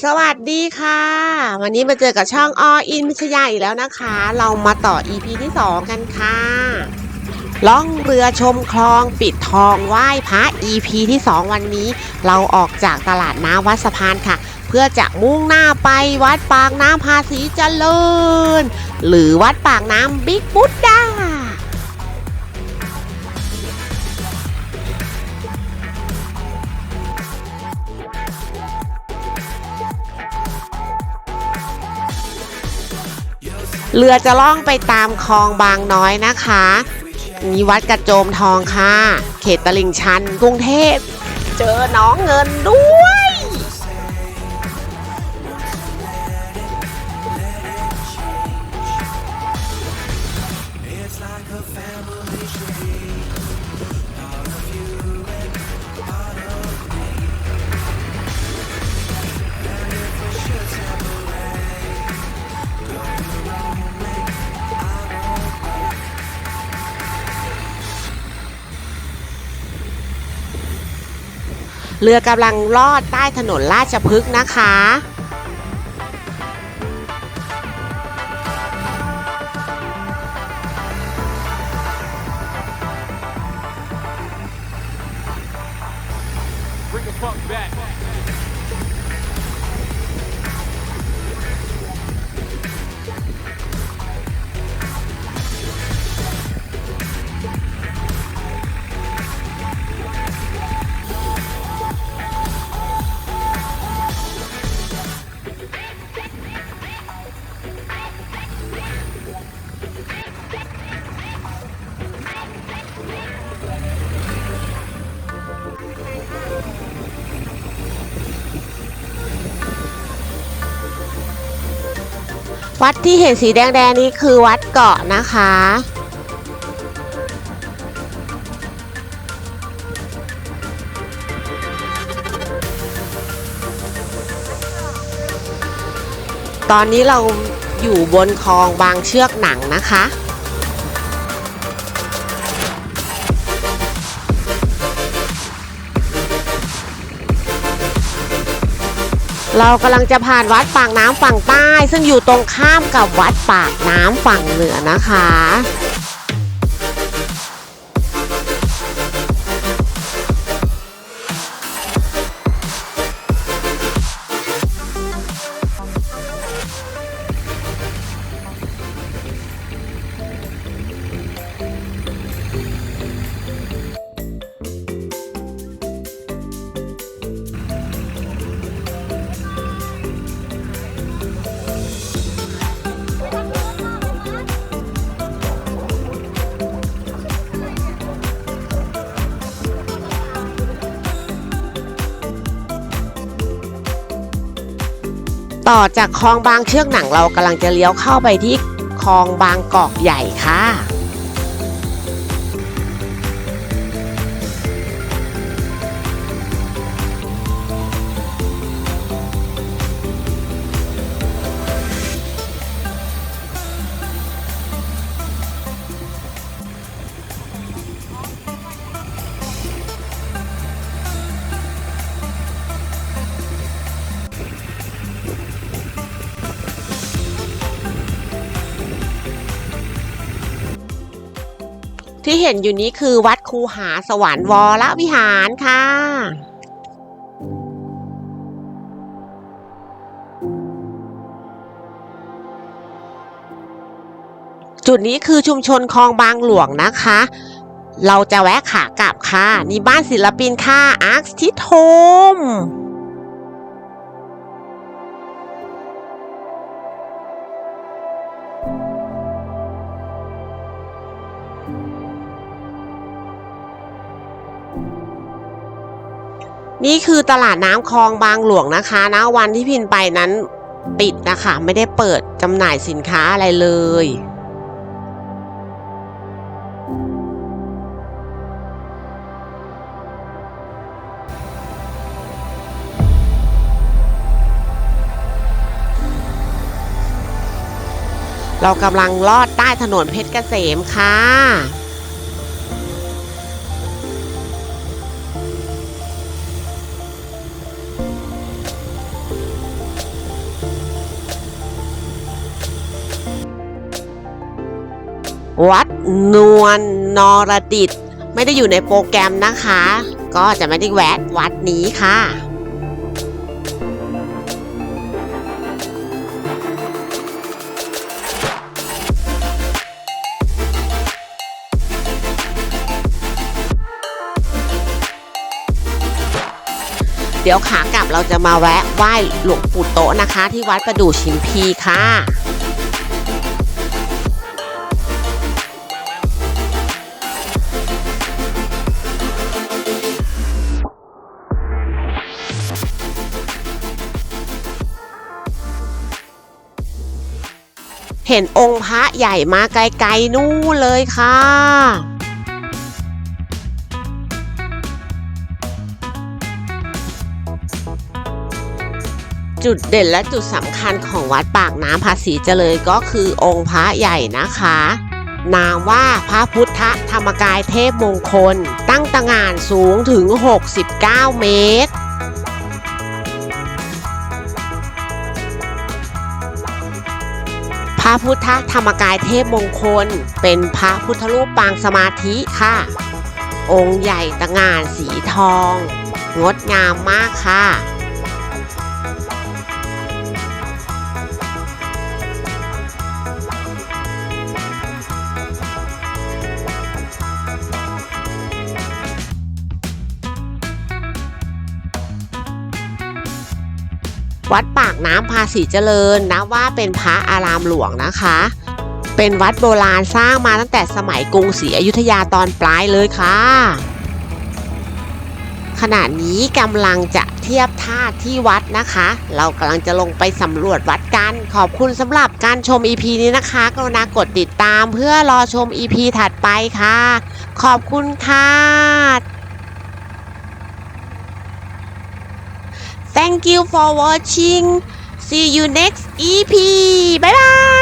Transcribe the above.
สวัสดีค่ะวันนี้มาเจอกับช่องออินพิชยาอีกแล้วนะคะเรามาต่อ EP ที่2กันค่ะล่องเรือชมคลองปิดทองไหว้พระ EP ที่2วันนี้เราออกจากตลาดน้ำวัดสะพานค่ะเพื่อจะมุ่งหน้าไปวัดปากน้ำภาษีเจริญหรือวัดปากน้ำบิ๊กบุดดาเรือจะล่องไปตามคลองบางน้อยนะคะมีวัดกระโจมทองค่ะเขตตลิ่งชันกรุงเทพเจอน้องเงินด้วยเรือกำลังลอดใต้ถนนราชพฤกษ์นะคะ Bring the funk back. วัดที่เห็นสีแดงๆนี้คือวัดเกาะนะคะ ตอนนี้เราอยู่บนคลองบางเชือกหนังนะคะ เรากำลังจะผ่านวัดปากน้ำฝั่งใต้ซึ่งอยู่ตรงข้ามกับวัดปากน้ำฝั่งเหนือนะคะต่อจากคลองบางเชือกหนังเรากำลังจะเลี้ยวเข้าไปที่คลองบางกอกใหญ่ค่ะที่เห็นอยู่นี้คือวัดคูหาสวรรค์วรวิหารค่ะจุดนี้คือชุมชนคลองบางหลวงนะคะเราจะแวะขากลับค่ะนี่บ้านศิลปินค่ะอาร์คทิโทมนี่คือตลาดน้ำคลองบางหลวงนะคะณวันที่พินไปนั้นปิดนะคะไม่ได้เปิดจำหน่ายสินค้าอะไรเลยเรากำลังลอดใต้ถนนเพชรเกษมค่ะ ต วัดนวลนรดิตไม่ได้อยู่ในโปรแกรมนะคะ ก็จะไม่ได้แวะวัดนี้ค่ะ เดี๋ยวขากลับเราจะมาแวะไหว้หลวงปู่โตะนะคะที่วัดประดู่ชิมพีค่ะเห็นองค์พระใหญ่มาไกลๆนู่นเลยค่ะจุดเด่นและจุดสำคัญของวัดปากน้ำภาษีเจริญก็คือองค์พระใหญ่นะคะนามว่าพระพุทธธรรมกายเทพมงคลตั้งตระหง่านสูงถึง69 เมตรพระพุทธธรรมกายเทพมงคลเป็นพระพุทธรูปปางสมาธิค่ะองค์ใหญ่ตระหง่านสีทองงดงามมากค่ะวัดปากน้ำภาษีเจริญนะว่าเป็นพระอารามหลวงนะคะเป็นวัดโบราณสร้างมาตั้งแต่สมัยกรุงศรีอยุธยาตอนปลายเลยค่ะขณะนี้กำลังจะเทียบท่าที่วัดนะคะเรากำลังจะลงไปสำรวจวัดกันขอบคุณสำหรับการชม EP นี้นะคะกรุณากดติดตามเพื่อรอชม EP ถัดไปค่ะขอบคุณค่ะ Thank you for watching. See you next EP. Bye bye.